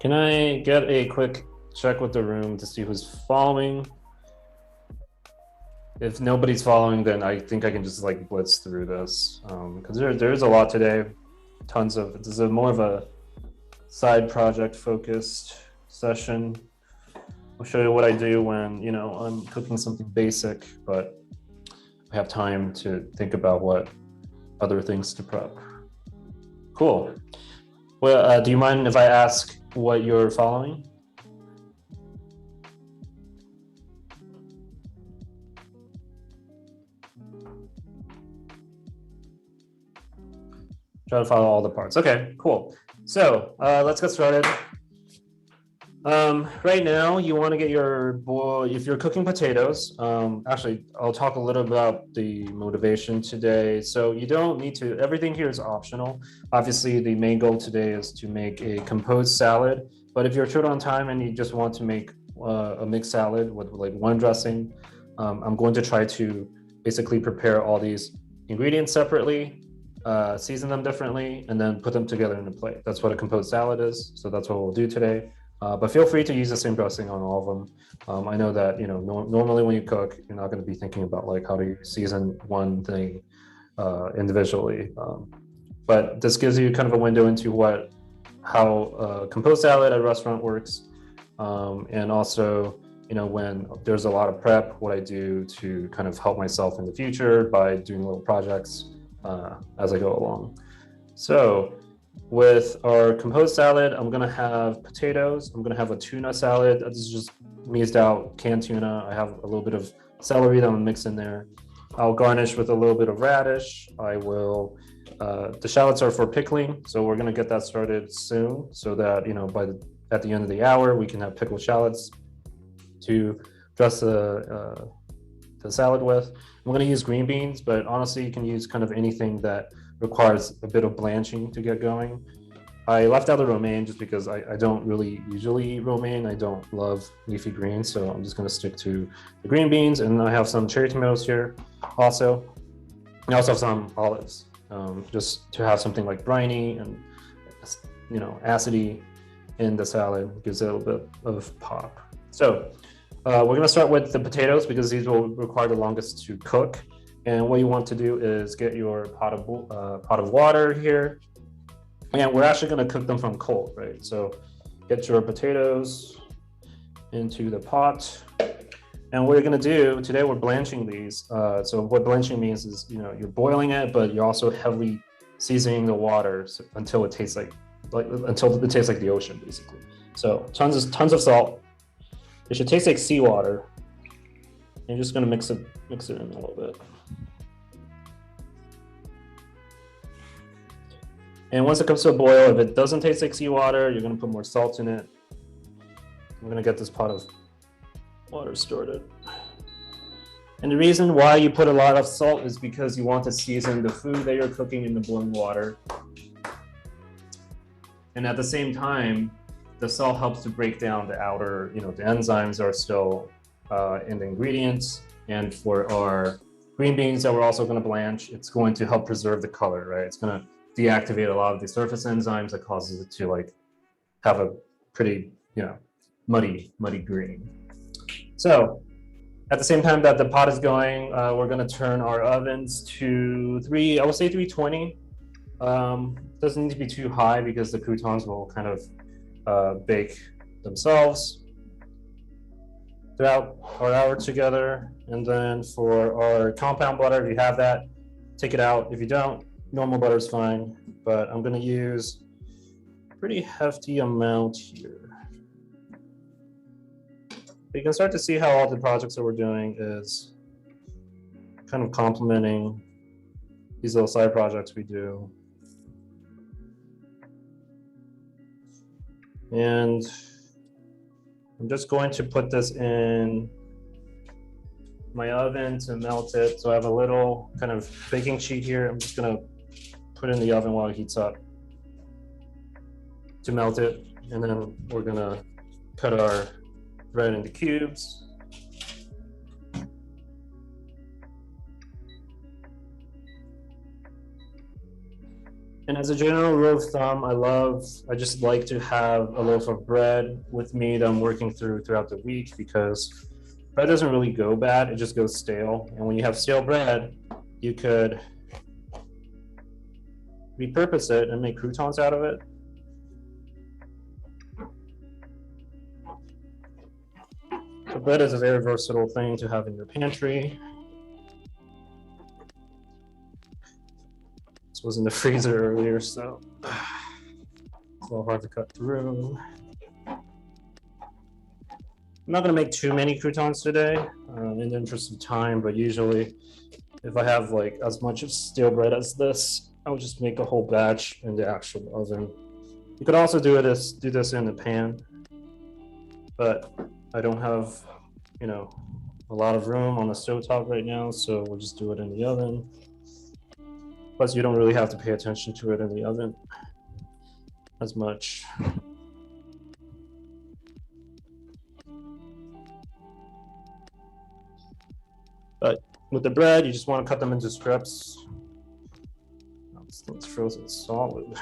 Can I get a quick check with the room to see who's following? If nobody's following, then I think I can just like blitz through this because there's a lot today. This is more of a side project focused session. I'll show you what I do when, I'm cooking something basic, but I have time to think about what other things to prep. Cool. Well, do you mind if I ask what you're following? Try to follow all the parts. Okay, cool. So let's get started. Right now, you want to get your boil. If you're cooking potatoes, actually, I'll talk a little about the motivation today. So you don't need to, everything here is optional. Obviously, the main goal today is to make a composed salad. But if you're short on time and you just want to make a mixed salad with like one dressing, I'm going to try to basically prepare all these ingredients separately, season them differently, and then put them together in a plate. That's what a composed salad is. So that's what we'll do today. But feel free to use the same dressing on all of them. I know that normally when you cook, you're not going to be thinking about like how to season one thing individually. But this gives you kind of a window into how composed salad at a restaurant works, and also when there's a lot of prep, what I do to kind of help myself in the future by doing little projects as I go along. So with our composed salad, I'm gonna have potatoes. I'm gonna have a tuna salad. This is just minced out canned tuna. I have a little bit of celery that I'm gonna mix in there. I'll garnish with a little bit of radish. The shallots are for pickling, so we're gonna get that started soon, so that at the end of the hour we can have pickled shallots to dress the salad with. I'm gonna use green beans, but honestly, you can use kind of anything that requires a bit of blanching to get going. I left out the romaine just because I don't really usually eat romaine. I don't love leafy greens, so I'm just gonna stick to the green beans. And I have some cherry tomatoes here also. I also have some olives, just to have something like briny and acidy in the salad. Gives it a little bit of pop. So we're gonna start with the potatoes because these will require the longest to cook. And what you want to do is get your pot of water here. And we're actually going to cook them from cold, right? So get your potatoes into the pot. And what you're going to do, today we're blanching these. So what blanching means is, you're boiling it, but you're also heavily seasoning the water until it tastes like the ocean, basically. So tons of salt. It should taste like seawater. You're just going to mix it in a little bit. And once it comes to a boil, if it doesn't taste like seawater, you're gonna put more salt in it. I'm gonna get this pot of water started. And the reason why you put a lot of salt is because you want to season the food that you're cooking in the boiling water. And at the same time, the salt helps to break down the outer, the enzymes are still in the ingredients. And for our green beans that we're also gonna blanch, it's going to help preserve the color, right? It's gonna deactivate a lot of the surface enzymes that causes it to like have a pretty muddy green. So at the same time that the pot is going, we're going to turn our ovens to 320. Doesn't need to be too high because the croutons will kind of bake themselves throughout our hour together. And then for our compound butter, if you have that, take it out. If you don't, normal butter is fine, but I'm going to use a pretty hefty amount here. You can start to see how all the projects that we're doing is kind of complementing these little side projects we do. And I'm just going to put this in my oven to melt it. So I have a little kind of baking sheet here. I'm just going to put it in the oven while it heats up to melt it. And then we're going to cut our bread into cubes. And as a general rule of thumb, I just like to have a loaf of bread with me that I'm working throughout the week because bread doesn't really go bad, it just goes stale. And when you have stale bread, you could repurpose it and make croutons out of it. So bread is a very versatile thing to have in your pantry. This was in the freezer earlier, so it's a little hard to cut through. I'm not going to make too many croutons today in the interest of time, but usually if I have like as much of stale bread as this, I would just make a whole batch in the actual oven. You could also do this in the pan, but I don't have, you know, a lot of room on the stovetop right now, so we'll just do it in the oven. Plus, you don't really have to pay attention to it in the oven as much. But with the bread, you just want to cut them into strips. Oh, this thing's frozen solid.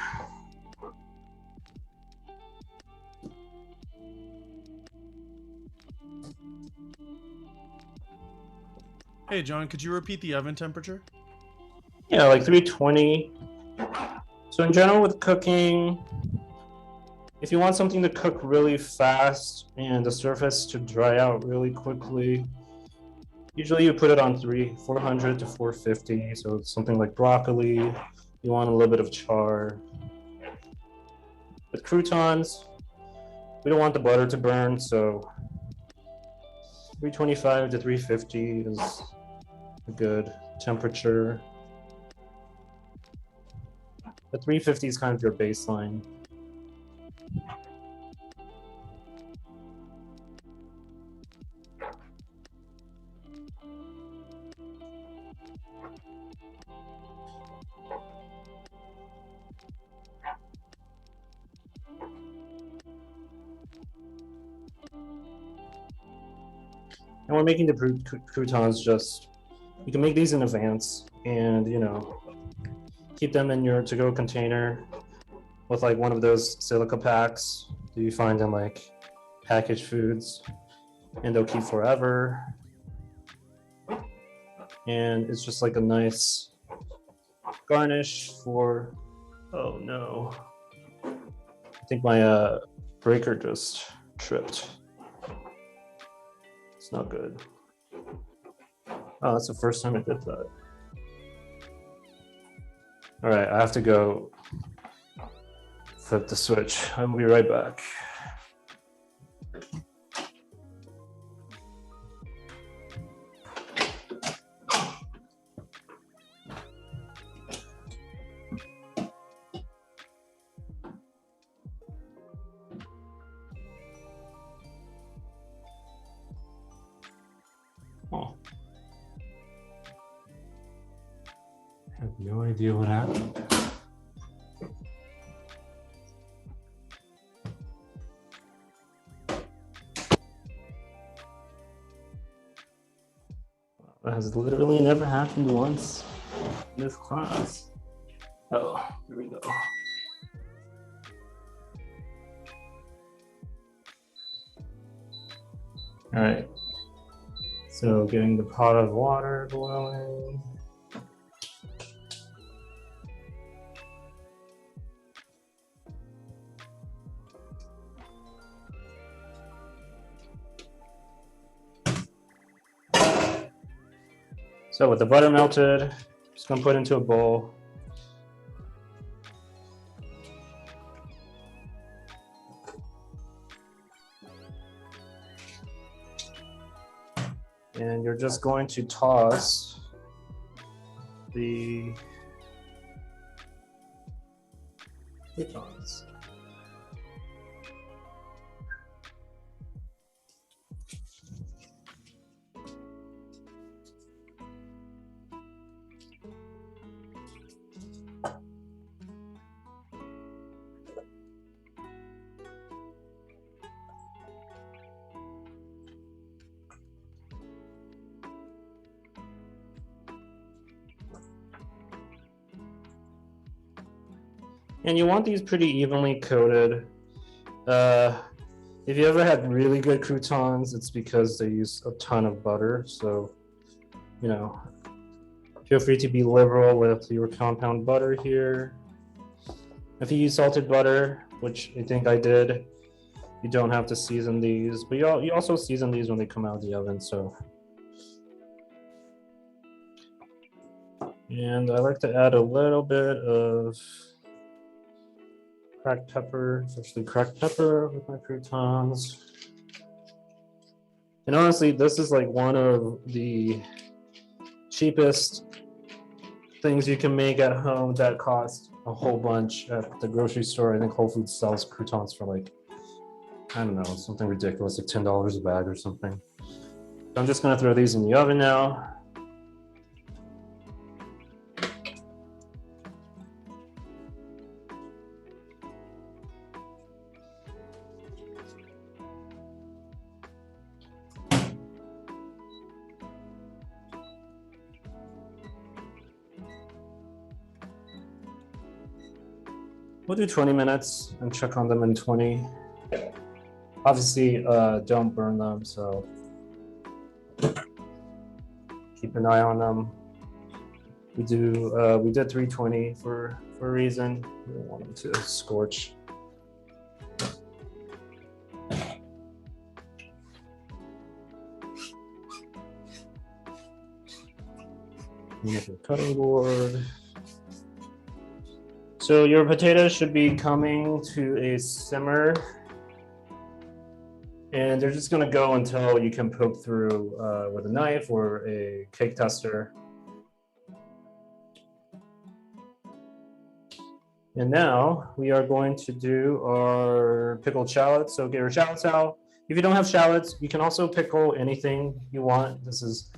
Hey, John, could you repeat the oven temperature? Yeah, like 320. So in general with cooking, if you want something to cook really fast and the surface to dry out really quickly, usually you put it on 400 to 450. So it's something like broccoli, you want a little bit of char. With croutons, we don't want the butter to burn, so 325 to 350 is a good temperature. The 350 is kind of your baseline. And we're making the croutons just, you can make these in advance and, you know, keep them in your to-go container with like one of those silica packs that you find in like packaged foods, and they'll keep forever. And it's just like a nice garnish for, oh no, I think my breaker just tripped. It's not good. Oh, that's the first time I did that. All right, I have to go flip the switch. I'll be right back. Oh. I have no idea what happened. That has literally never happened once in this class. Oh, here we go. All right. So getting the pot of water boiling. So with the butter melted, just gonna put into a bowl. And you're just going to toss the croutons. And you want these pretty evenly coated. If you ever had really good croutons, it's because they use a ton of butter. So, you know, feel free to be liberal with your compound butter here. If you use salted butter, which I think I did, you don't have to season these, but you also season these when they come out of the oven. So, and I like to add a little bit of cracked pepper, especially cracked pepper with my croutons. And honestly, this is like one of the cheapest things you can make at home that cost a whole bunch at the grocery store. I think Whole Foods sells croutons for like, I don't know, something ridiculous, like $10 a bag or something. So I'm just gonna throw these in the oven now. We'll do 20 minutes and check on them in 20. Obviously, don't burn them, so keep an eye on them. We did 320 for a reason. We don't want them to scorch. Make a cutting board. So your potatoes should be coming to a simmer, and they're just gonna go until you can poke through with a knife or a cake tester. And now we are going to do our pickled shallots. So get your shallots out. If you don't have shallots, you can also pickle anything you want. This is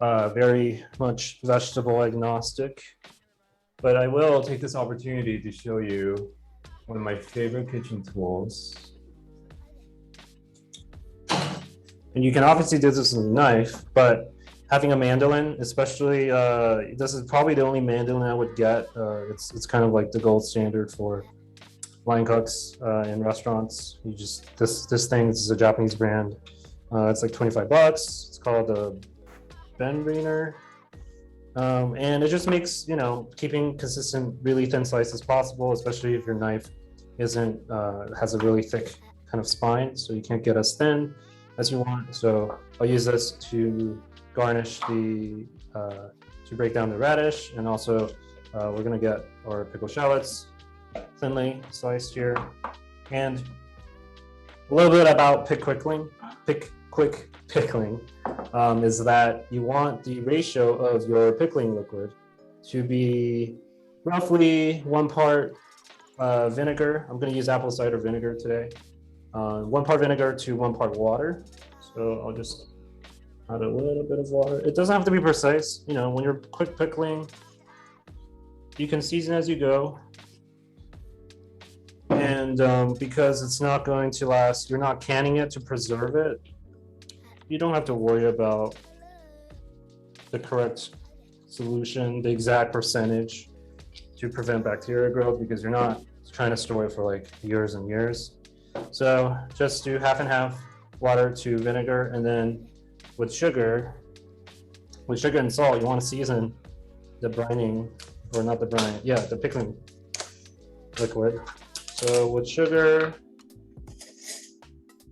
very much vegetable agnostic. But I will take this opportunity to show you one of my favorite kitchen tools. And you can obviously do this with a knife, but having a mandolin, especially, this is probably the only mandolin I would get. It's kind of like the gold standard for line cooks in restaurants. You just, this thing, this is a Japanese brand. It's like $25. It's called a Benriner. And it just makes, you know, keeping consistent, really thin slices possible, especially if your knife isn't, has a really thick kind of spine, so you can't get as thin as you want. So I'll use this to garnish the, to break down the radish, and also we're gonna get our pickled shallots thinly sliced here. And a little bit about quick pickling is that you want the ratio of your pickling liquid to be roughly 1 part vinegar. I'm going to use apple cider vinegar today. 1 part vinegar to 1 part water. So I'll just add a little bit of water. It doesn't have to be precise. You know, when you're quick pickling, you can season as you go. And because it's not going to last, you're not canning it to preserve it, you don't have to worry about the correct solution, the exact percentage to prevent bacteria growth, because you're not trying to store it for like years and years. So just do half and half water to vinegar, and then with sugar and salt, you want to season the brining, or not the brine, yeah, the pickling liquid. So with sugar,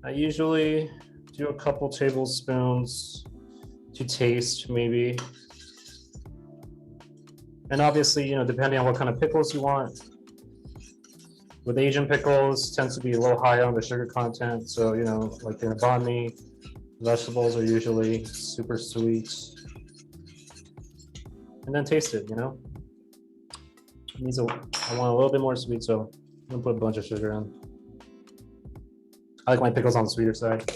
I usually do a couple tablespoons to taste, maybe. And obviously, you know, depending on what kind of pickles you want. With Asian pickles, tends to be a little higher on the sugar content. So, you know, like in banh mi, vegetables are usually super sweet. And then taste it, you know. I want a little bit more sweet, so I'm gonna put a bunch of sugar in. I like my pickles on the sweeter side.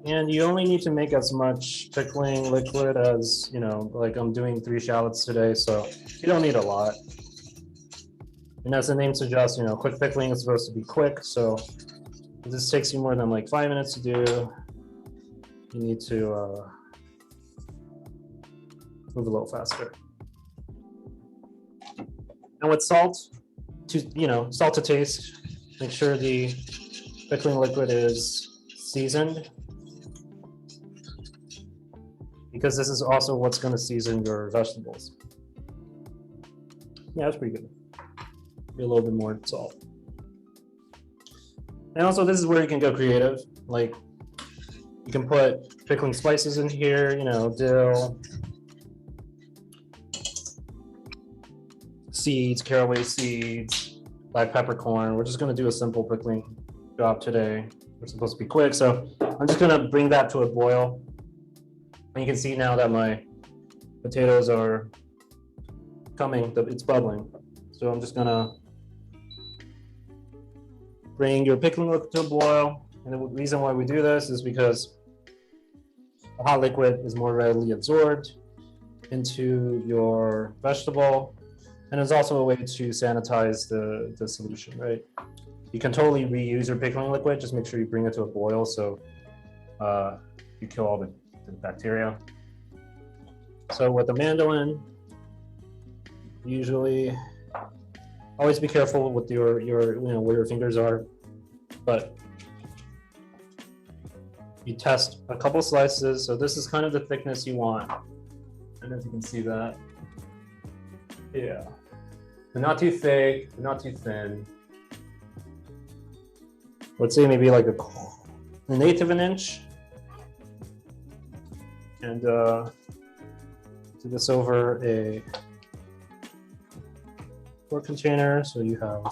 And you only need to make as much pickling liquid as, you know, like I'm doing 3 shallots today, so you don't need a lot. And as the name suggests, you know, quick pickling is supposed to be quick, so if this takes you more than like 5 minutes to do, you need to move a little faster. And with salt, salt to taste. Make sure the pickling liquid is seasoned, because this is also what's going to season your vegetables. Yeah, that's pretty good. Maybe a little bit more salt. And also, this is where you can go creative. Like, you can put pickling spices in here, dill, seeds, caraway seeds, black peppercorn. We're just going to do a simple pickling job today. We're supposed to be quick, so I'm just going to bring that to a boil. And you can see now that my potatoes are coming, it's bubbling. So I'm just going to bring your pickling liquid to a boil. And the reason why we do this is because the hot liquid is more readily absorbed into your vegetable. And it's also a way to sanitize the solution, right? You can totally reuse your pickling liquid. Just make sure you bring it to a boil so you kill all the bacteria. So with the mandolin, usually always be careful with your where your fingers are, but you test a couple slices. So this is kind of the thickness you want. I don't know if you can see that. Yeah. They're not too thick, they're not too thin. Let's say maybe like an eighth of an inch. And do this over a quart container, so you have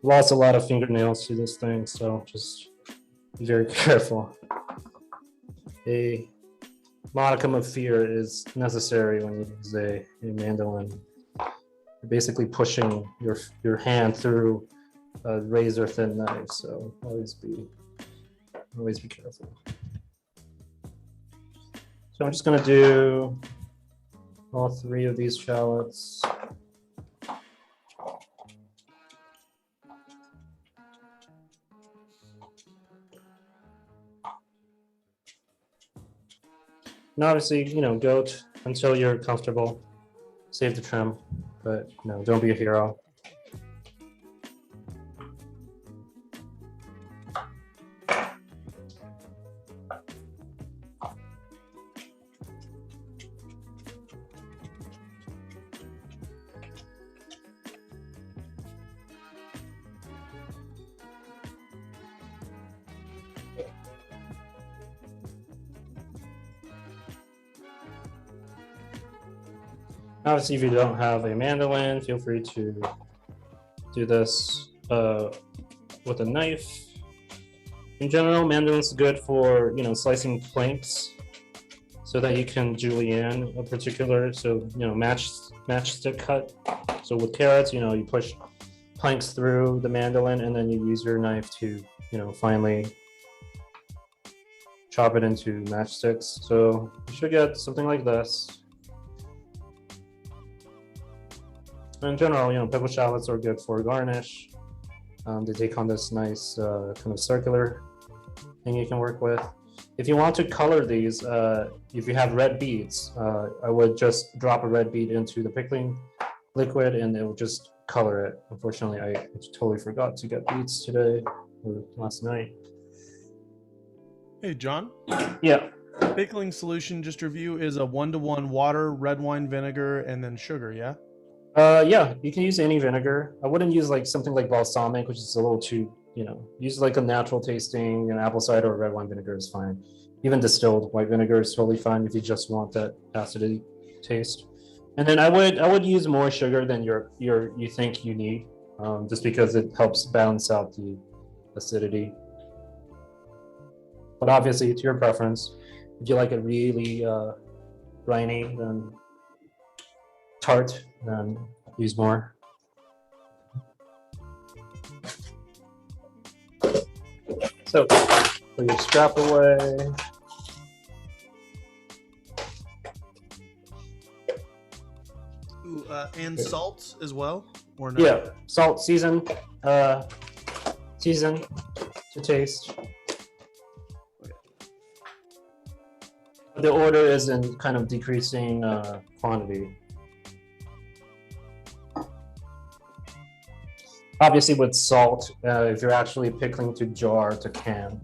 lost a lot of fingernails to this thing, so just be very careful. A modicum of fear is necessary when you use a mandolin. You're basically pushing your hand through a razor thin knife, so always be careful. So I'm just going to do all 3 of these shallots. And obviously, goat until you're comfortable. Save the trim, but don't be a hero. Obviously, if you don't have a mandolin, feel free to do this with a knife. In general, mandolin's good for slicing planks, so that you can julienne a particular matchstick cut. So with carrots, you push planks through the mandolin, and then you use your knife to finally chop it into matchsticks. So you should get something like this. In general, pickled shallots are good for garnish. They take on this nice kind of circular thing you can work with. If you want to color these, if you have red beets, I would just drop a red beet into the pickling liquid and it will just color it. Unfortunately, I totally forgot to get beets today or last night. Hey, John? Yeah. Pickling solution, just review, is a 1-to-1 water, red wine vinegar, and then sugar, yeah? Yeah, you can use any vinegar. I wouldn't use something like balsamic, which is a little too, use like a natural tasting, apple cider or red wine vinegar is fine. Even distilled white vinegar is totally fine if you just want that acidity taste. And then I would use more sugar than you think you need, just because it helps balance out the acidity. But obviously, it's your preference. If you like it really briny, then tart, then use more. So put your scrap away. And salt as well, or no? Yeah, salt, season to taste. The order is in kind of decreasing quantity. Obviously with salt, if you're actually pickling to jar to can,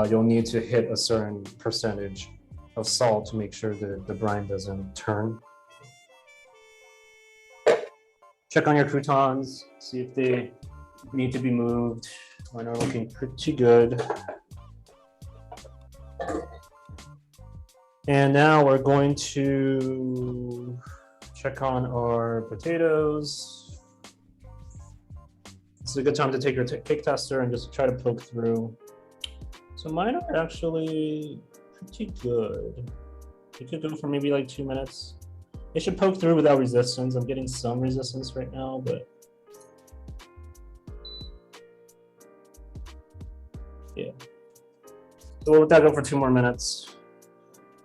you'll need to hit a certain percentage of salt to make sure that the brine doesn't turn. Check on your croutons, see if they need to be moved. Mine are looking pretty good. And now we're going to check on our potatoes. It's a good time to take your cake tester and just try to poke through. So mine are actually pretty good. You could go for maybe like 2 minutes. It should poke through without resistance. I'm getting some resistance right now, but yeah. So we'll let that go for 2 more minutes.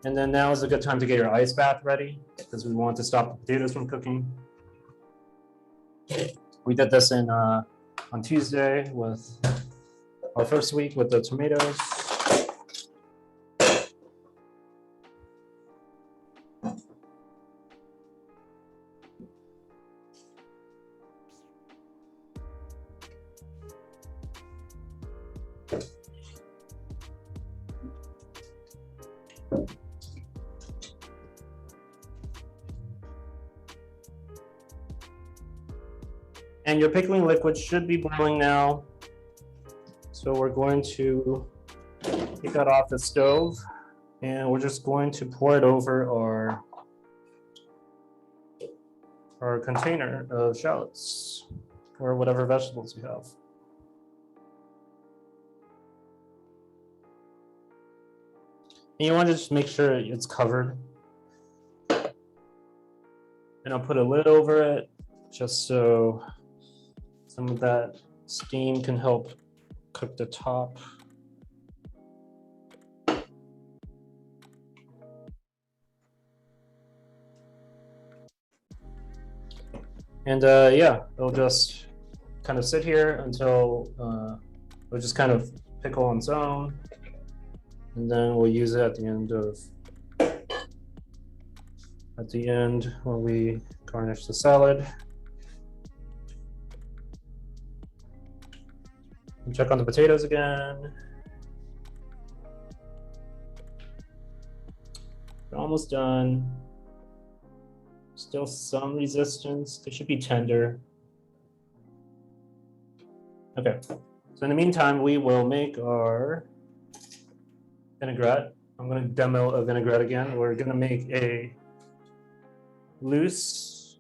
And then now is a good time to get your ice bath ready because we want to stop the potatoes from cooking. We did this on Tuesday with our first week with the tomatoes. And your pickling liquid should be boiling now. So we're going to take that off the stove and we're just going to pour it over our container of shallots or whatever vegetables you have. And you want to just make sure it's covered. And I'll put a lid over it just so some of that steam can help cook the top. And yeah, it'll just kind of sit here until it'll just kind of pickle on its own. And then we'll use it at the end when we garnish the salad. And check on the potatoes again. We're almost done. Still some resistance. They should be tender. Okay, so in the meantime, we will make our vinaigrette. I'm going to demo a vinaigrette again. We're going to make a loose,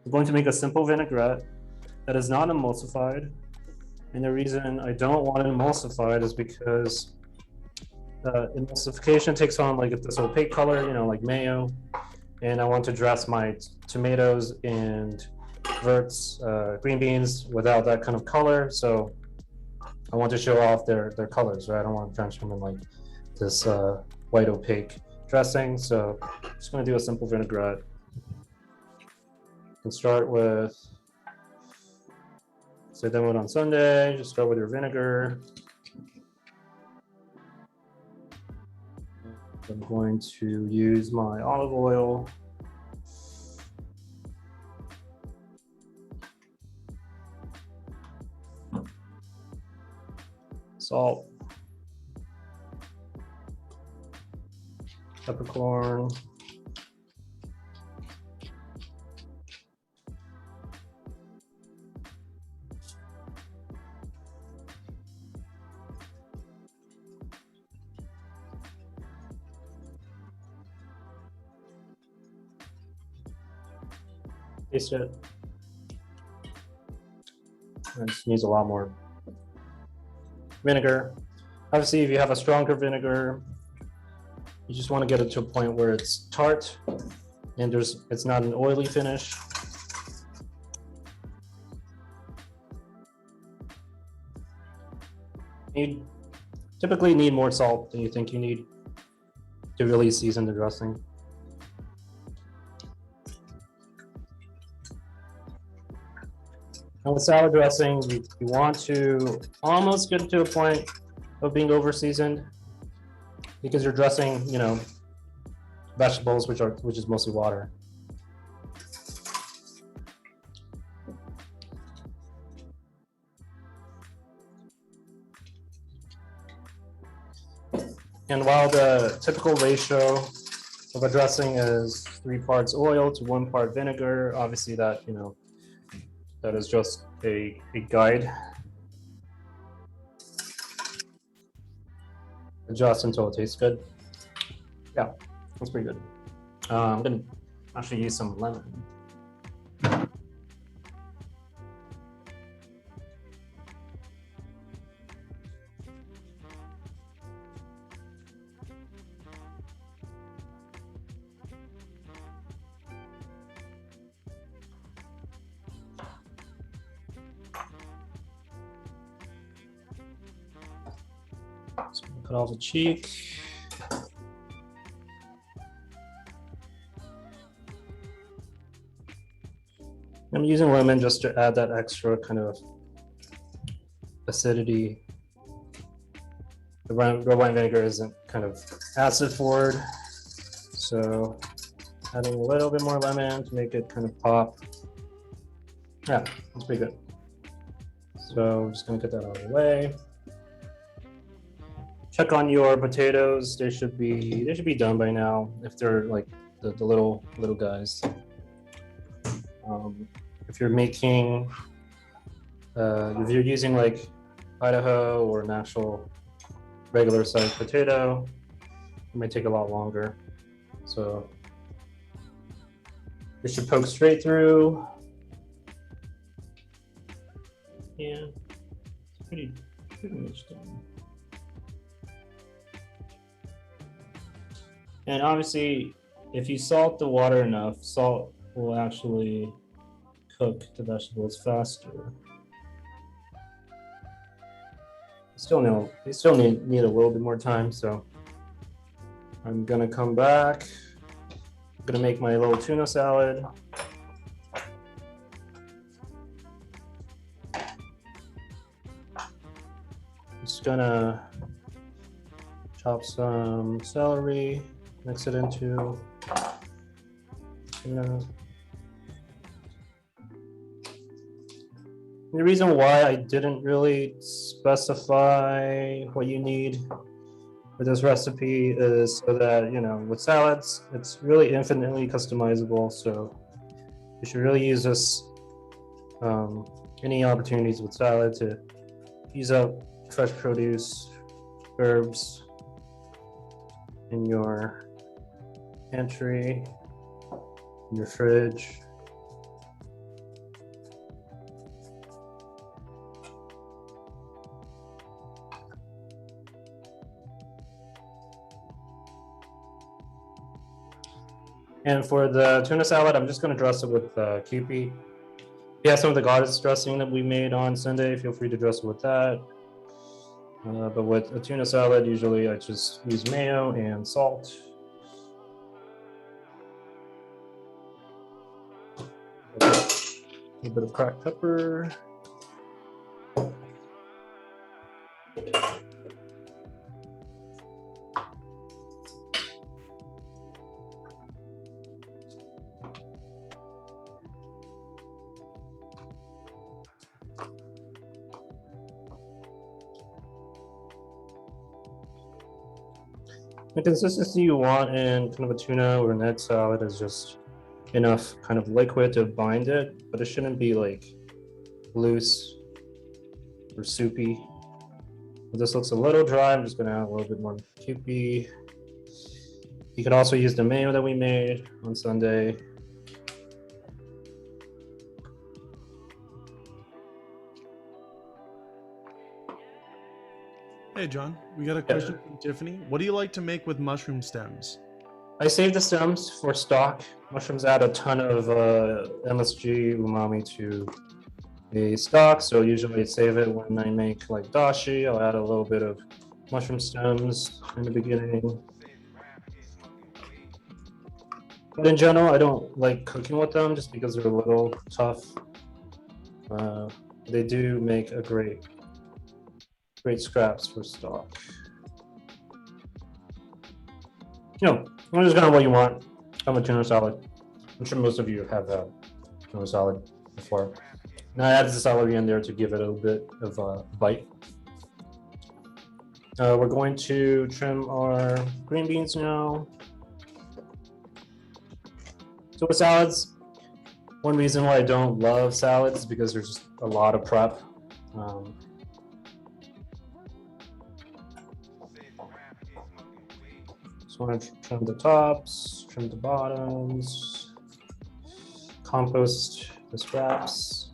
We're going to make a simple vinaigrette that is not emulsified. And the reason I don't want it emulsified is because emulsification takes on like this opaque color, you know, like mayo. And I want to dress my tomatoes and verts, green beans without that kind of color. So I want to show off their colors, right? I don't want to drench them in like this white opaque dressing. So I'm just going to do a simple vinaigrette. You can start with, say, demoed on Sunday. Just start with your vinegar. I'm going to use my olive oil. Salt. Peppercorn. Taste it. It just needs a lot more vinegar. Obviously, if you have a stronger vinegar, you just want to get it to a point where it's tart and it's not an oily finish. You typically need more salt than you think you need to really season the dressing. And with salad dressing, you want to almost get to a point of being over seasoned because you're dressing, you know, vegetables, which is mostly water. And while the typical ratio of a dressing is 3 parts oil to 1 part vinegar, obviously that, you know, that is just a guide. Adjust until it tastes good. Yeah, that's pretty good. I'm gonna actually use some lemon. So cut off the cheek. I'm using lemon just to add that extra kind of acidity. The red wine vinegar isn't kind of acid forward, so adding a little bit more lemon to make it kind of pop. Yeah, that's pretty good. So I'm just gonna get that out of the way. Check on your potatoes. They should be done by now if they're like the little guys. If you're making, if you're using like Idaho or an actual regular sized potato, it might take a lot longer. So it should poke straight through. Yeah, it's pretty much done. And obviously, if you salt the water enough, salt will actually cook the vegetables faster. You still need a little bit more time, so I'm gonna come back. I'm gonna make my little tuna salad. Just gonna chop some celery, mix it into tuna. The reason why I didn't really specify what you need for this recipe is so that, you know, with salads, it's really infinitely customizable. So you should really use this, any opportunities with salad to use up fresh produce, herbs in your pantry, in your fridge. And for the tuna salad, I'm just going to dress it with Kewpie. If you have some of the goddess dressing that we made on Sunday, feel free to dress it with that. But with a tuna salad, usually I just use mayo and salt. A little bit of cracked pepper. The consistency you want in kind of a tuna or an egg salad is just enough kind of liquid to bind it, but it shouldn't be like loose or soupy. This looks a little dry. I'm just gonna add a little bit more Kewpie. You could also use the mayo that we made on Sunday. Hey, John, we got a question from Tiffany. What do you like to make with mushroom stems? I save the stems for stock. Mushrooms add a ton of MSG, umami to a stock, so usually I save it when I make like dashi. I'll add a little bit of mushroom stems in the beginning. But in general, I don't like cooking with them just because they're a little tough. They do make a great scraps for stock. Just kind of what you want. Have a tuna salad. I'm sure most of you have had tuna salad before. Now I added the celery in there to give it a little bit of a bite. We're going to trim our green beans now. So with salads, one reason why I don't love salads is because there's just a lot of prep. Just want to trim the tops, trim the bottoms, compost the scraps.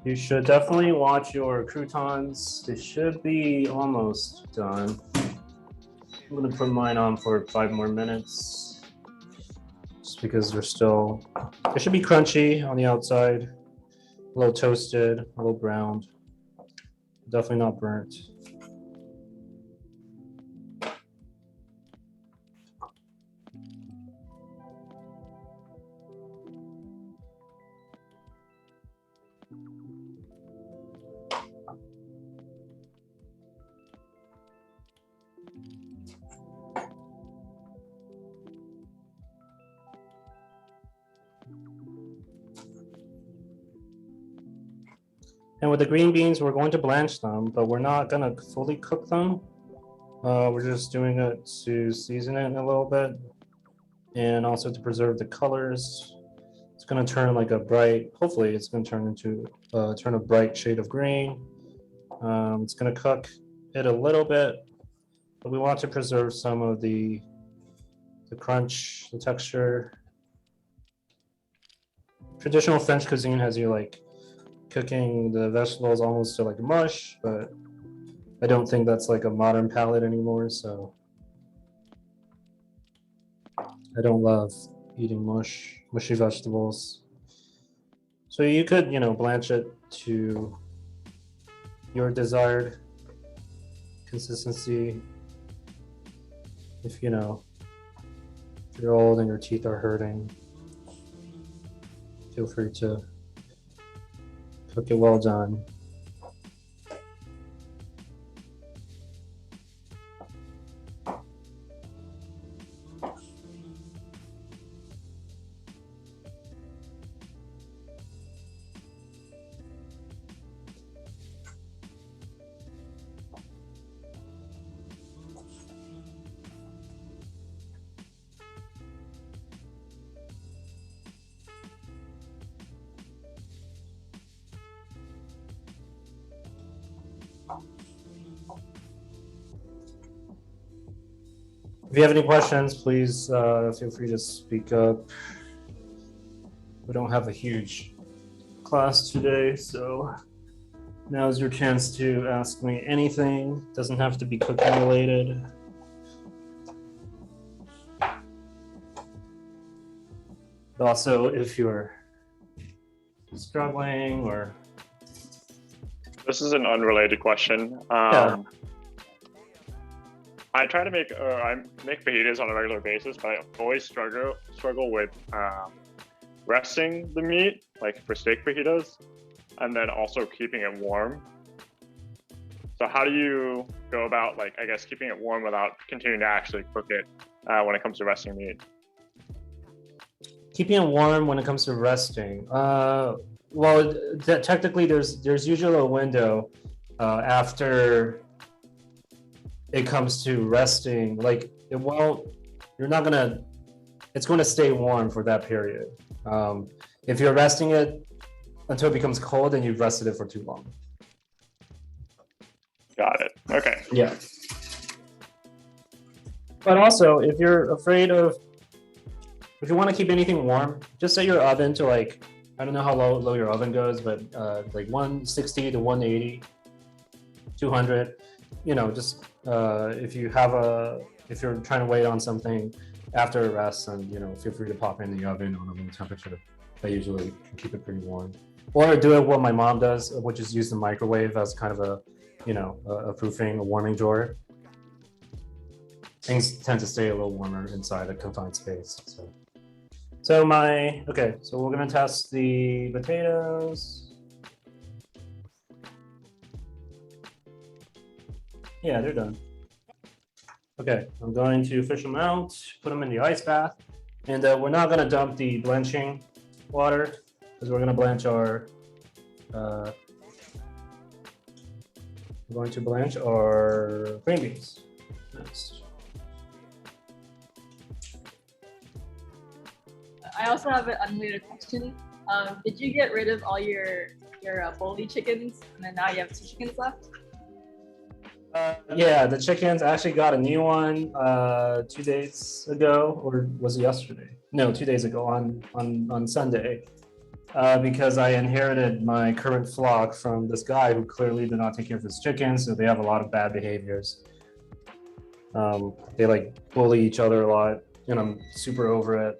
You should definitely watch your croutons. They should be almost done. I'm gonna put mine on for 5 more minutes, just because they should be crunchy on the outside, a little toasted, a little browned, definitely not burnt. And with the green beans, we're going to blanch them, but we're not gonna fully cook them. We're just doing it to season it a little bit and also to preserve the colors. It's gonna turn like a bright, hopefully it's gonna turn into a bright shade of green. It's gonna cook it a little bit, but we want to preserve some of the crunch, the texture. Traditional French cuisine has you like cooking the vegetables almost to like mush, but I don't think that's like a modern palate anymore, so I don't love eating mushy vegetables. So you could, blanch it to your desired consistency. If you're old and your teeth are hurting, feel free to cook it well done. If you have any questions, please feel free to speak up. We don't have a huge class today, so now is your chance to ask me anything. Doesn't have to be cooking related. But also, if you're struggling or... This is an unrelated question. Yeah. I try to make fajitas on a regular basis, but I always struggle with resting the meat, like for steak fajitas, and then also keeping it warm. So how do you go about, like, I guess, keeping it warm without continuing to actually cook it when it comes to resting meat? Keeping it warm when it comes to resting. Technically, there's usually a window after it comes to resting. Like it's going to stay warm for that period. If you're resting it until it becomes cold, then you've rested it for too long. Got it. Okay. Yeah. But also, if you want to keep anything warm, just set your oven to like, I don't know how low your oven goes, but like 160 to 180, 200. If you're trying to wait on something after it rests, and feel free to pop in the oven on a room temperature. I usually can keep it pretty warm. Or do it what my mom does, which is use the microwave as kind of a proofing, a warming drawer. Things tend to stay a little warmer inside a confined space. So we're gonna test the potatoes. Yeah, they're done. Okay, I'm going to fish them out, put them in the ice bath, and we're not gonna dump the blanching water because we're gonna blanch our. We're going to blanch our green beans next. I also have an unrelated question. Did you get rid of all your bully chickens, and then now you have 2 chickens left? Yeah, the chickens actually got a new one 2 days ago, or was it yesterday? No, 2 days ago on Sunday, because I inherited my current flock from this guy who clearly did not take care of his chickens, so they have a lot of bad behaviors. They like bully each other a lot, and I'm super over it.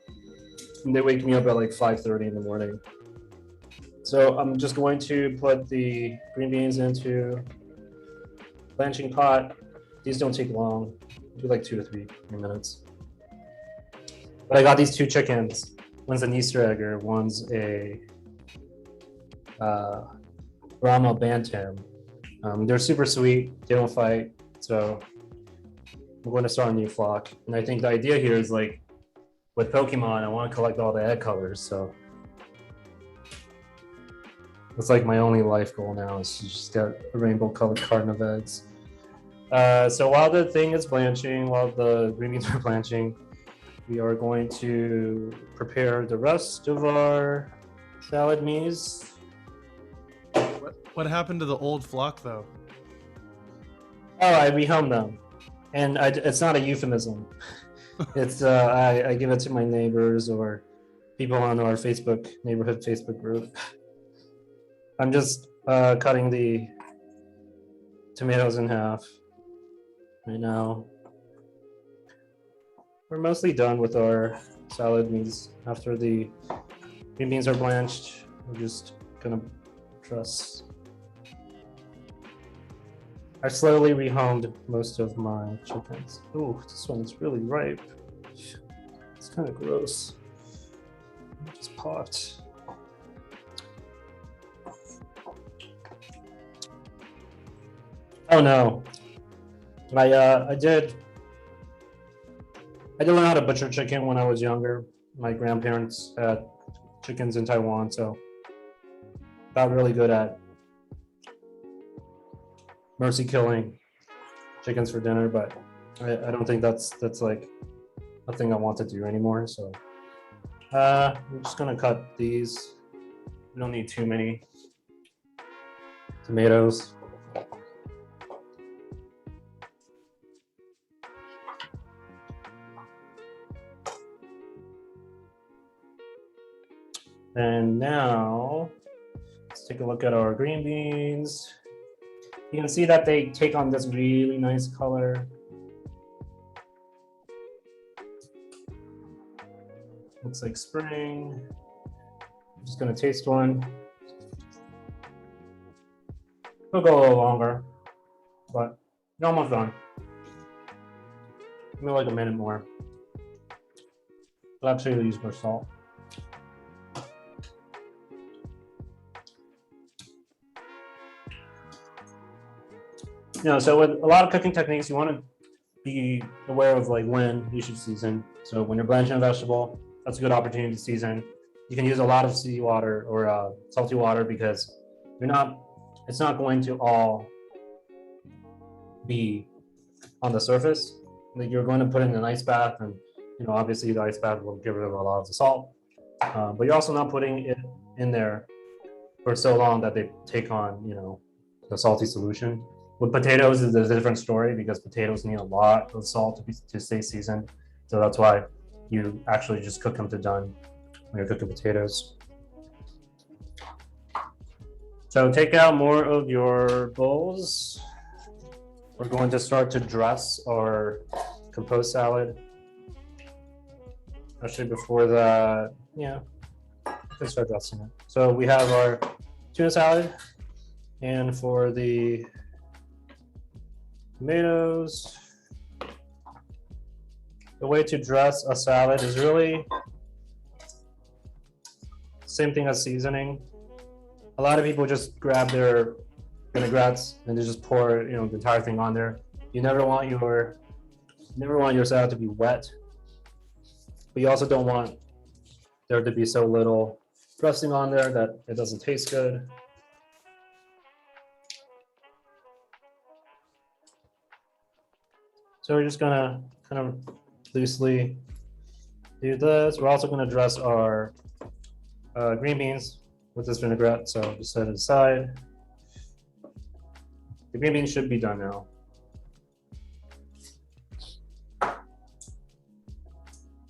And they wake me up at like 5:30 in the morning. So I'm just going to put the green beans into blanching pot. These don't take long. Do like 2 to 3 minutes. But I got these 2 chickens. One's an Easter egger. One's a Brahma Bantam. They're super sweet. They don't fight. So I'm going to start a new flock. And I think the idea here is like with Pokemon, I want to collect all the egg colors. So it's like my only life goal now is to just get a rainbow colored carton of eggs. So while the thing is blanching, while the green beans are blanching, we are going to prepare the rest of our salad mise. What happened to the old flock, though? Oh, I rehomed them. And it's not a euphemism. It's I give it to my neighbors or people on our neighborhood Facebook group. I'm just cutting the tomatoes in half right now. We're mostly done with our salad mise. After the green beans are blanched, we're just gonna dress. I slowly rehomed most of my chickens. Ooh, this one's really ripe. It's kind of gross. It just popped. Oh no. I did learn how to butcher chicken when I was younger. My grandparents had chickens in Taiwan, so got really good at mercy killing chickens for dinner, but I don't think that's like a thing I want to do anymore. So I'm just gonna cut these. We don't need too many tomatoes. And now let's take a look at our green beans. You can see that they take on this really nice color. Looks like spring. I'm just gonna taste one. It'll go a little longer, but you're almost done. Maybe like a minute more. I'll actually use more salt. So with a lot of cooking techniques, you want to be aware of like when you should season. So when you're blanching a vegetable, that's a good opportunity to season. You can use a lot of seawater or salty water because it's not going to all be on the surface. Like you're going to put it in an ice bath, and obviously the ice bath will get rid of a lot of the salt. But you're also not putting it in there for so long that they take on the salty solution. With potatoes, is a different story because potatoes need a lot of salt to stay seasoned. So that's why you actually just cook them to done when you're cooking potatoes. So take out more of your bowls. We're going to start to dress our compost salad. Actually, before that, let's start dressing it. So we have our tuna salad. And for the tomatoes, the way to dress a salad is really same thing as seasoning. A lot of people just grab their vinaigrettes and they just pour, the entire thing on there. You never want your salad to be wet, but you also don't want there to be so little dressing on there that it doesn't taste good. So we're just gonna kind of loosely do this. We're also gonna dress our green beans with this vinaigrette, so just set it aside. The green beans should be done now.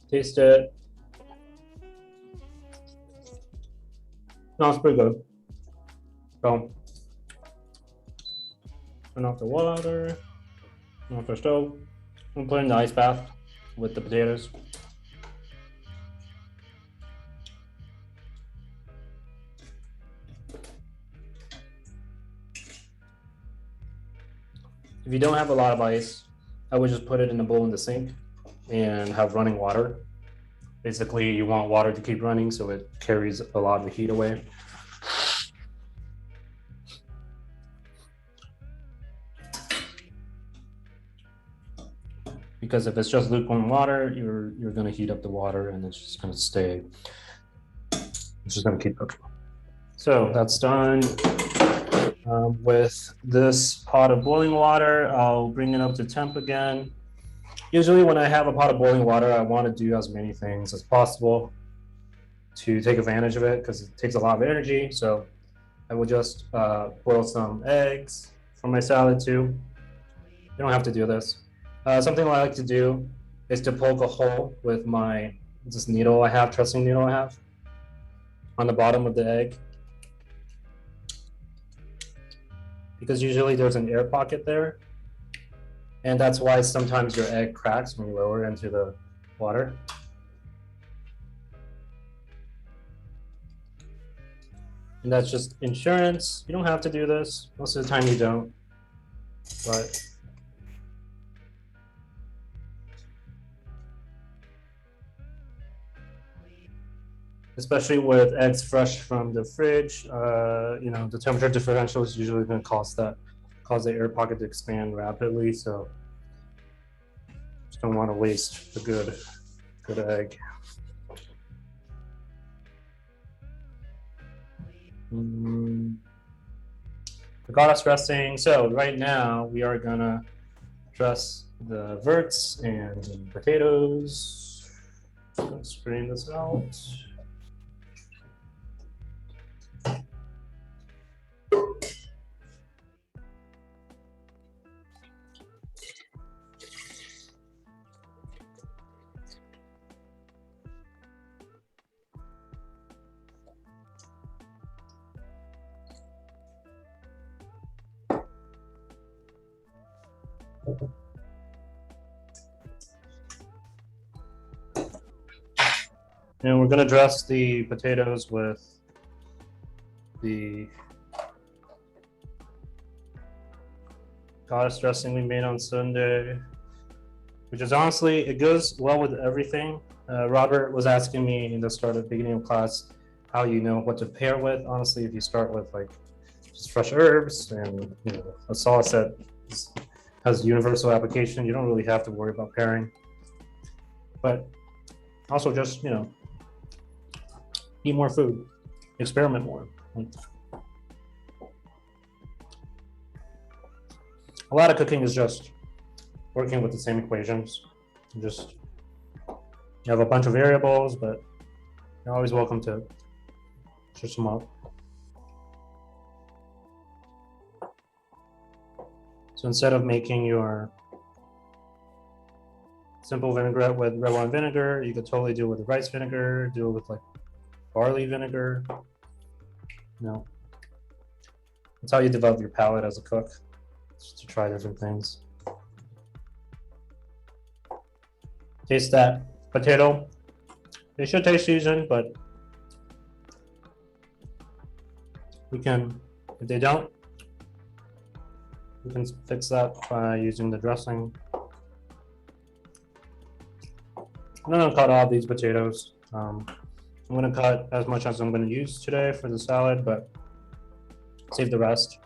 Taste it. No, it's pretty good. So, turn off the water, turn off the stove, and put in the ice bath with the potatoes. If you don't have a lot of ice, I would just put it in a bowl in the sink and have running water. Basically, you want water to keep running so it carries a lot of the heat away. Because if it's just lukewarm water, you're going to heat up the water and it's just going to stay. It's just going to keep cooking. So that's done. With this pot of boiling water, I'll bring it up to temp again. Usually when I have a pot of boiling water, I want to do as many things as possible to take advantage of it because it takes a lot of energy. So I will just boil some eggs for my salad too. You don't have to do this. Something I like to do is to poke a hole with this needle I have, dressing needle I have, on the bottom of the egg. Because usually there's an air pocket there. And that's why sometimes your egg cracks when you lower it into the water. And that's just insurance. You don't have to do this. Most of the time you don't. But especially with eggs fresh from the fridge, the temperature differential is usually going to cause the air pocket to expand rapidly. So just don't want to waste a good egg. Forgot us dressing. So right now we are gonna dress the verts and the potatoes. Just gonna strain this out. And we're gonna dress the potatoes with the goddess dressing we made on Sunday, which is honestly, it goes well with everything. Robert was asking me in the beginning of class how you know what to pair with. Honestly, if you start with like just fresh herbs and a sauce that has universal application, you don't really have to worry about pairing. But also just eat more food, experiment more. A lot of cooking is just working with the same equations. You have a bunch of variables, but you're always welcome to switch them up. So instead of making your simple vinaigrette with red wine vinegar, you could totally do it with rice vinegar, do it with like barley vinegar. That's how you develop your palate as a cook, just to try different things. Taste that potato. It should taste seasoned, but we can, if they don't, we can fix that by using the dressing. I'm gonna cut all these potatoes. I'm gonna cut as much as I'm gonna use today for the salad, but save the rest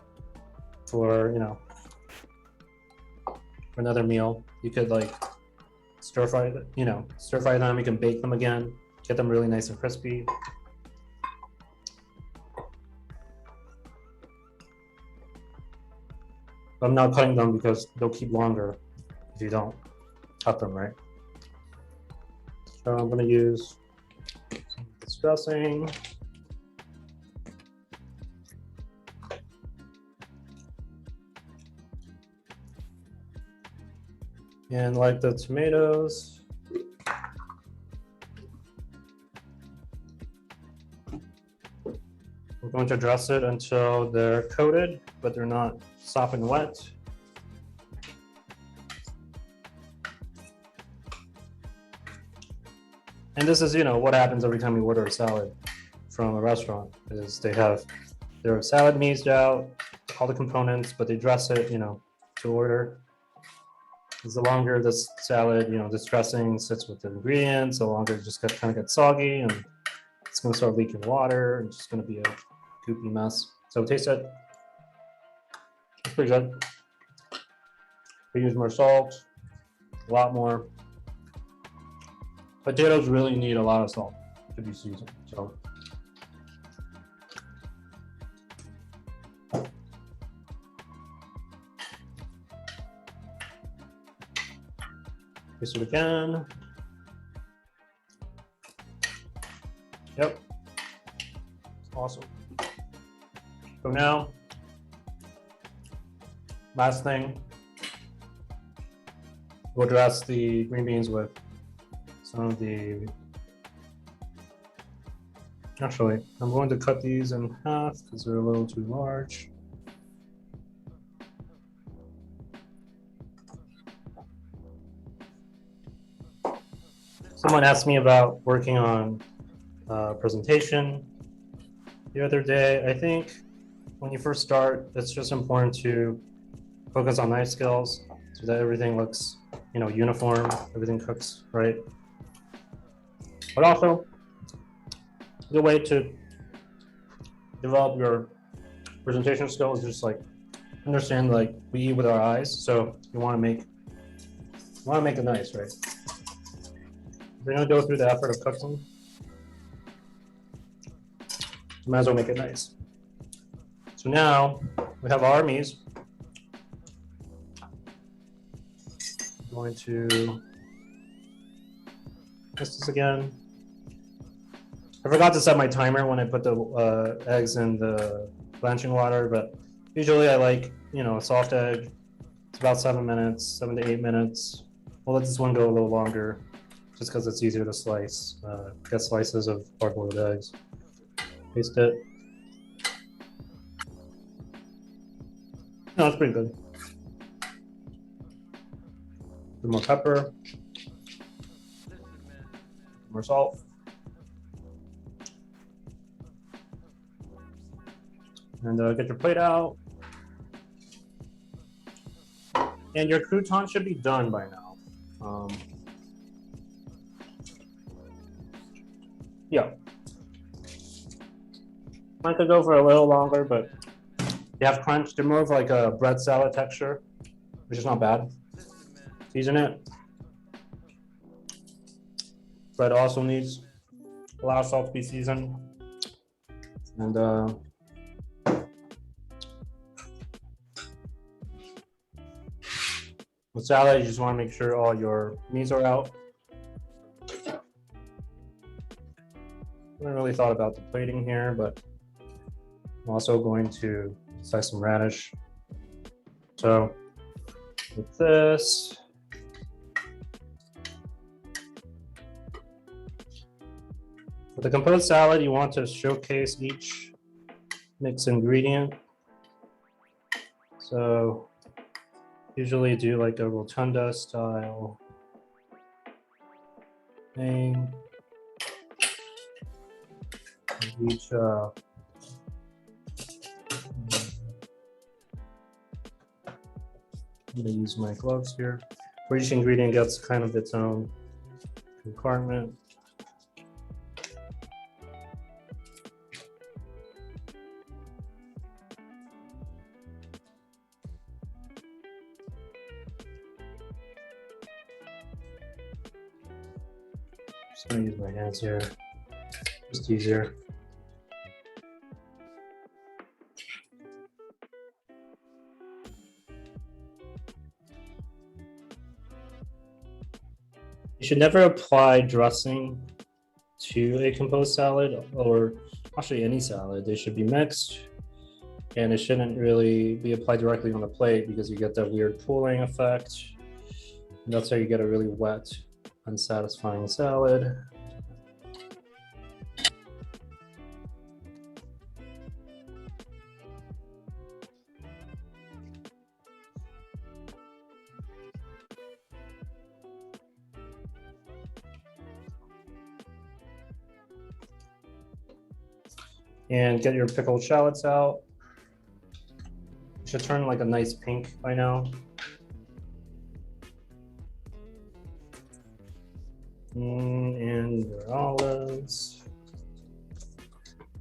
for, you know, for another meal. You could like stir fry, you know, stir fry them. You can bake them again, get them really nice and crispy. I'm not cutting them because they'll keep longer if you don't cut them right. So I'm going to use this dressing. And like the tomatoes, we're going to dress it until they're coated, but they're not sopping wet. And this is, you know, what happens every time you order a salad from a restaurant is they have their salad meased out, all the components, but they dress it, you know, to order. Because the longer this salad, you know, this dressing sits with the ingredients, the longer it just kind of gets soggy and it's going to start leaking water and it's just going to be a goopy mess. So taste it. It's pretty good. We use more salt, a lot more. Potatoes really need a lot of salt to be seasoned. So taste it again. Yep. Awesome. So now, last thing, we'll dress the green beans with some of the, actually, I'm going to cut these in half because they're a little too large. Someone asked me about working on presentation the other day. I think when you first start, it's just important to focus on knife skills so that everything looks, you know, uniform, everything cooks right. But also, a good way to develop your presentation skills is just like understand, like, we eat with our eyes, so you want to make it nice, right? If you're gonna go through the effort of cooking, you might as well make it nice. So now we have our meats. I'm going to test this again. I forgot to set my timer when I put the eggs in the blanching water, but usually I like, you know, a soft egg. It's about 7 minutes, 7 to 8 minutes. We'll let this one go a little longer just because it's easier to slice. Get slices of hard-boiled eggs. Taste it. No, it's pretty good. Some more pepper. More salt. And get your plate out. And your crouton should be done by now. Yeah. I could go for a little longer, but you have crunch. They're more of like a bread salad texture, which is not bad. Season it. Bread also needs a lot of salt to be seasoned. And with salad, you just want to make sure all your meats are out. I haven't really thought about the plating here, but I'm also going to slice some radish. So with this, with the composed salad, you want to showcase each mixed ingredient. So usually do like a rotunda style thing. Each I'm gonna use my gloves here. For each ingredient gets kind of its own compartment. Just gonna use my hands here, just easier. You should never apply dressing to a composed salad, or actually any salad. They should be mixed, and it shouldn't really be applied directly on the plate because you get that weird pooling effect. And that's how you get a really wet, unsatisfying salad. And get your pickled shallots out. It should turn like a nice pink by now. And your olives.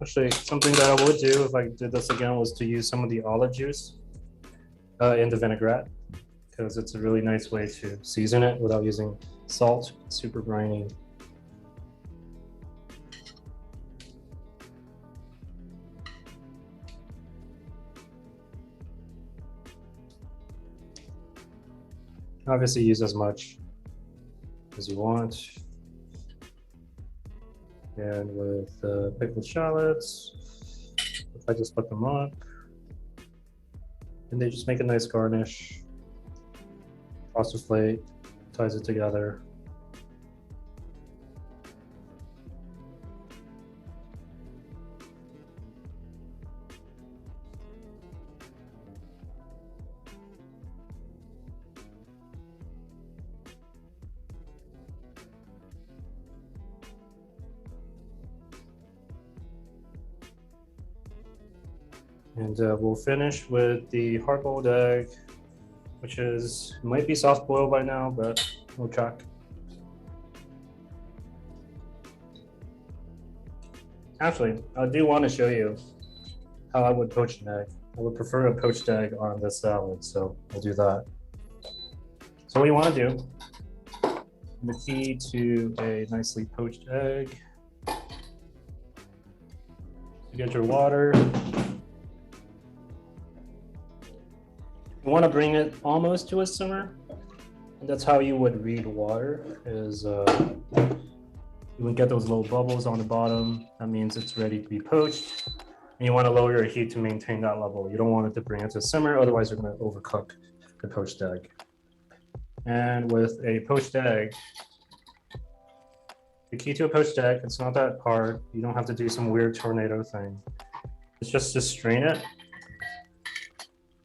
Actually, something that I would do if I did this again was to use some of the olive juice in the vinaigrette, because it's a really nice way to season it without using salt. It's super briny. Obviously, use as much as you want. And with pickled shallots, if I just put them up, and they just make a nice garnish. Toss the plate, ties it together. And we'll finish with the hard-boiled egg, which might be soft boiled by now, but we'll check. Actually, I do want to show you how I would poach an egg. I would prefer a poached egg on this salad, so we'll do that. So what you want to do, the key to a nicely poached egg, you get your water. You want to bring it almost to a simmer. And that's how you would read water, is you would get those little bubbles on the bottom. That means it's ready to be poached. And you want to lower your heat to maintain that level. You don't want it to bring it to a simmer, otherwise you're going to overcook the poached egg. And with a poached egg, the key to a poached egg, it's not that hard. You don't have to do some weird tornado thing. It's just to strain it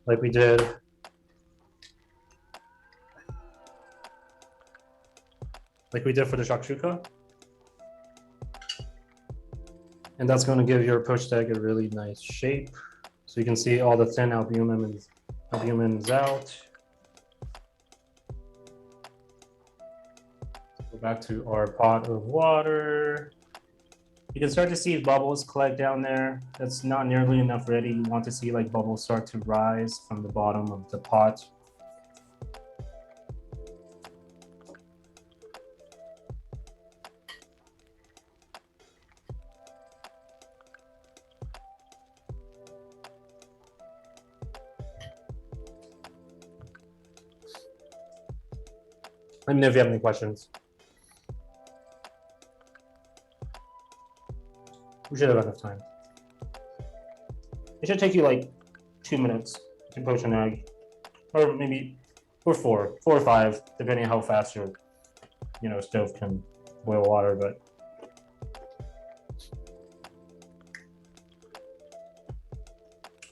like we did for the shakshuka. And that's going to give your poached egg a really nice shape. So you can see all the thin albumin is out. Go back to our pot of water. You can start to see bubbles collect down there. That's not nearly enough ready. You want to see like bubbles start to rise from the bottom of the pot. Let me know if you have any questions. We should have enough time. It should take you like 2 minutes to poach an egg, or maybe, or 4 or 5, depending on how fast your, stove can boil water. But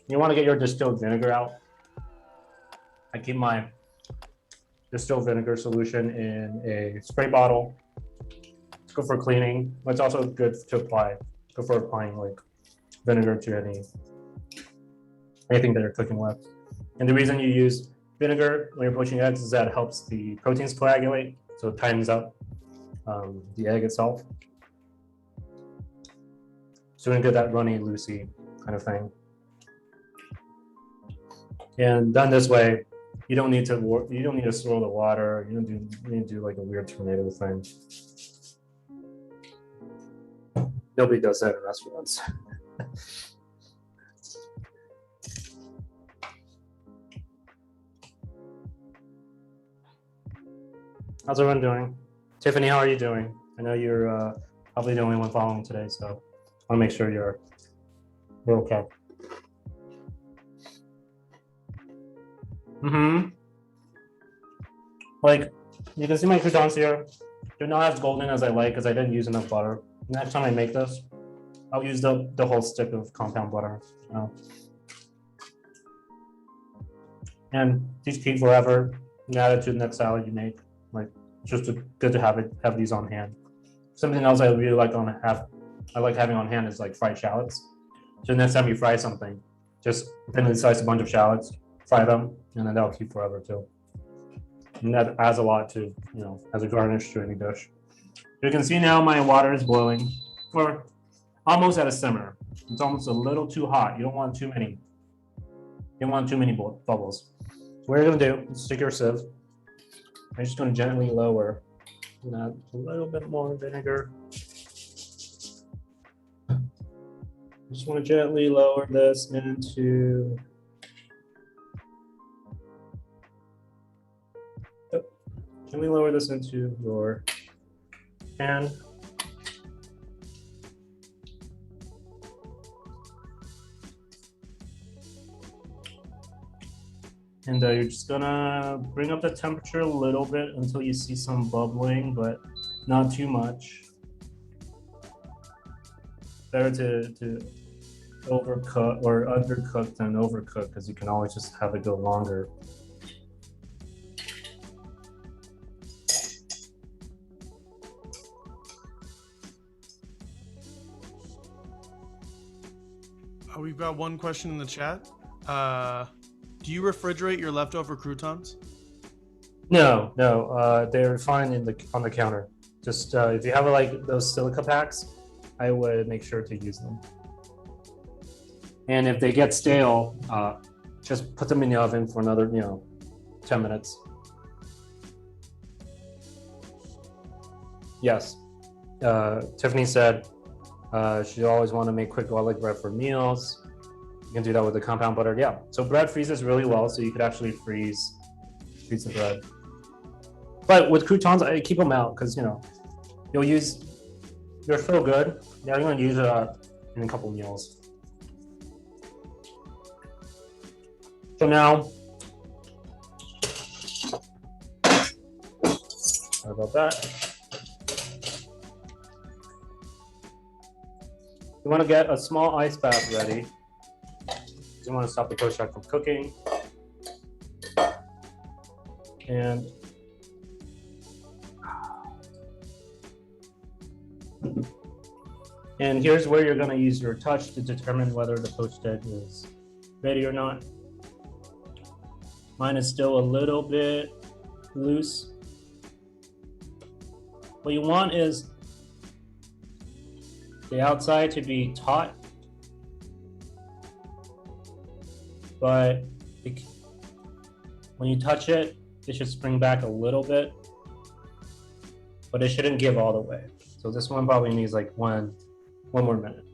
you want to get your distilled vinegar out. I keep my distilled vinegar solution in a spray bottle. It's good for cleaning, but it's also good to apply. Good for applying like vinegar to anything that you're cooking with. And the reason you use vinegar when you're poaching eggs is that it helps the proteins coagulate, so it tightens up the egg itself. So we don't get that runny, loosey kind of thing. And done this way, you don't need to swirl the water. You don't need to do like a weird tornado thing. Nobody does that in restaurants. How's everyone doing? Tiffany, how are you doing? I know you're probably the only one following today, so I want to make sure you're okay. Like, you can see my croutons here. They're not as golden as I like because I didn't use enough butter. Next time I make this, I'll use the whole stick of compound butter. You know? And these keep forever. You add it to the next salad you make. Like, it's just good to have these on hand. Something else I really like I like having on hand is like fried shallots. So next time you fry something, just thinly slice a bunch of shallots, fry them, and then that'll keep forever too. And that adds a lot to, you know, as a garnish to any dish. You can see now my water is boiling, or almost at a simmer. It's almost a little too hot. You don't want too many. You don't want too many bubbles. So what you're gonna do is stick your sieve. I'm just gonna gently lower. Add a little bit more vinegar. Just want to gently lower this into. Gently lower this into your pan. And you're just gonna bring up the temperature a little bit until you see some bubbling, but not too much. Better to overcook or undercook than overcook, because you can always just have it go longer. We've got one question in the chat. Do you refrigerate your leftover croutons? No, they're fine on the counter. Just if you have like those silica packs, I would make sure to use them. And if they get stale, just put them in the oven for another, 10 minutes. Yes, Tiffany said she always want to make quick garlic bread for meals. You can do that with the compound butter. Yeah, so bread freezes really well, so you could actually freeze the bread. But with croutons, I keep them out because they're so good. Yeah, I'm gonna use it in a couple meals. So now, sorry about that. You want to get a small ice bath ready. You want to stop the poached from cooking. And here's where you're going to use your touch to determine whether the poached egg is ready or not. Mine is still a little bit loose. What you want is the outside to be taut, but when you touch it, it should spring back a little bit, but it shouldn't give all the way. So this one probably needs like one more minute.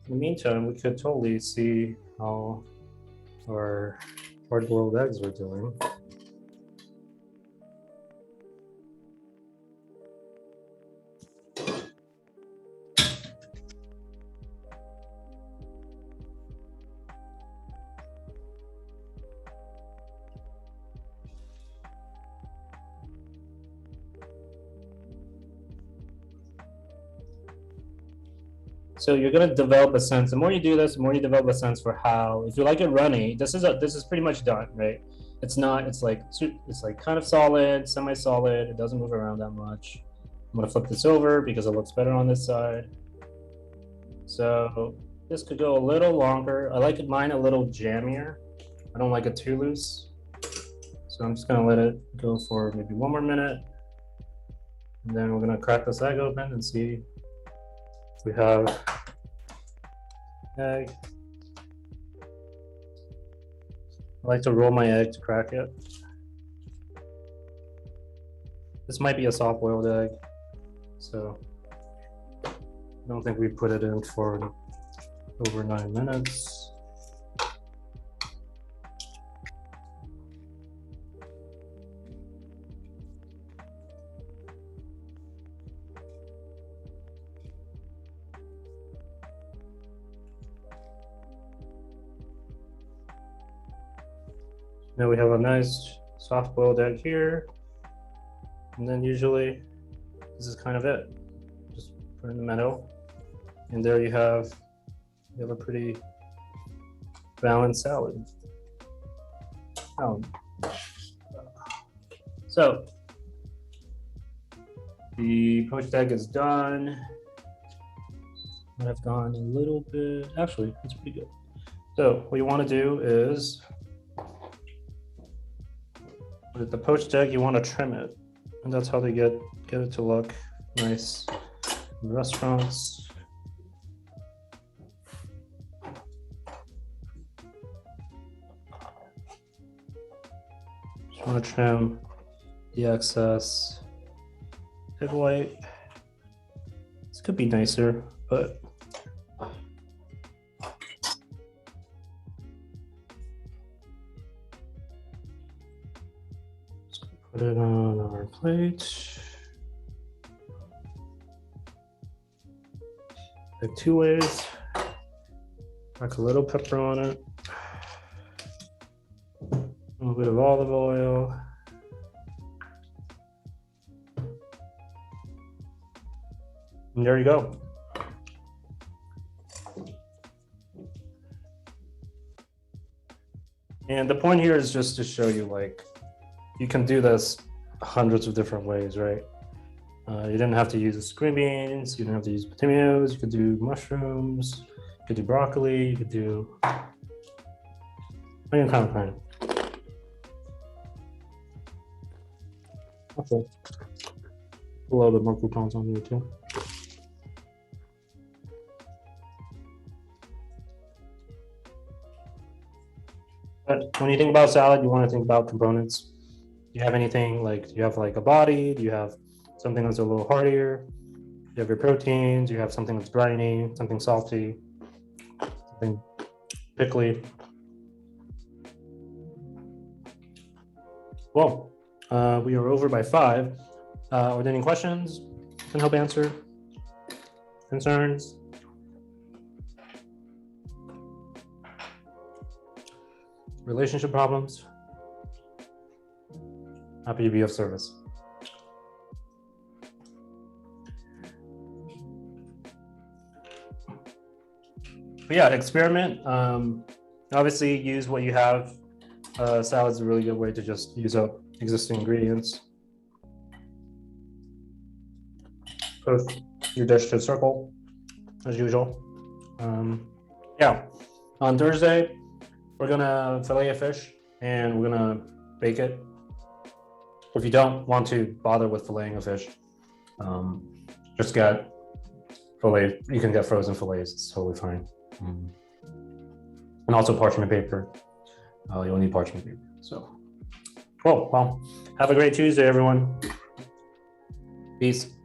In the meantime, we could totally see how our hard-boiled eggs are doing. So you're gonna develop a sense. The more you do this, the more you develop a sense for how. If you like it runny, this is pretty much done, right? It's not. It's like kind of solid, semi-solid. It doesn't move around that much. I'm gonna flip this over because it looks better on this side. So this could go a little longer. I like mine a little jammier. I don't like it too loose. So I'm just gonna let it go for maybe 1 more minute. And then we're gonna crack this egg open and see if we have egg. I like to roll my egg to crack it. This might be a soft boiled egg, so I don't think we put it in for over 9 minutes. Now we have a nice soft boiled egg here. And then usually this is kind of it. Just put it in the middle. And there you have a pretty balanced salad. So the poached egg is done. Might have gone a little bit, actually, it's pretty good. So what you want to do is with the poached egg, you want to trim it, and that's how they get it to look nice in restaurants. Just want to trim the excess egg white. This could be nicer, but put it on our plate. Like 2 ways. Crack a little pepper on it. A little bit of olive oil. And there you go. And the point here is just to show you, like, you can do this hundreds of different ways, right? You didn't have to use green beans, you didn't have to use potatoes, you could do mushrooms, you could do broccoli, you could do any kind of kind. Okay. A little bit more croutons on here too. But when you think about salad, you want to think about components. Do you have anything like, do you have like a body? Do you have something that's a little heartier? Do you have your proteins? Do you have something that's briny, something salty, something pickly? Well, we are over by 5. Are there any questions? Can help answer? Concerns? Relationship problems? Happy to be of service. But yeah, experiment. Obviously, use what you have. Salad's a really good way to just use up existing ingredients. Post your dish to a circle, as usual. Yeah, on Thursday, we're gonna fillet a fish and we're gonna bake it. If you don't want to bother with filleting a fish, just get fillet. You can get frozen fillets, it's totally fine. And also parchment paper. You'll need parchment paper. So, cool. Well, have a great Tuesday, everyone. Peace.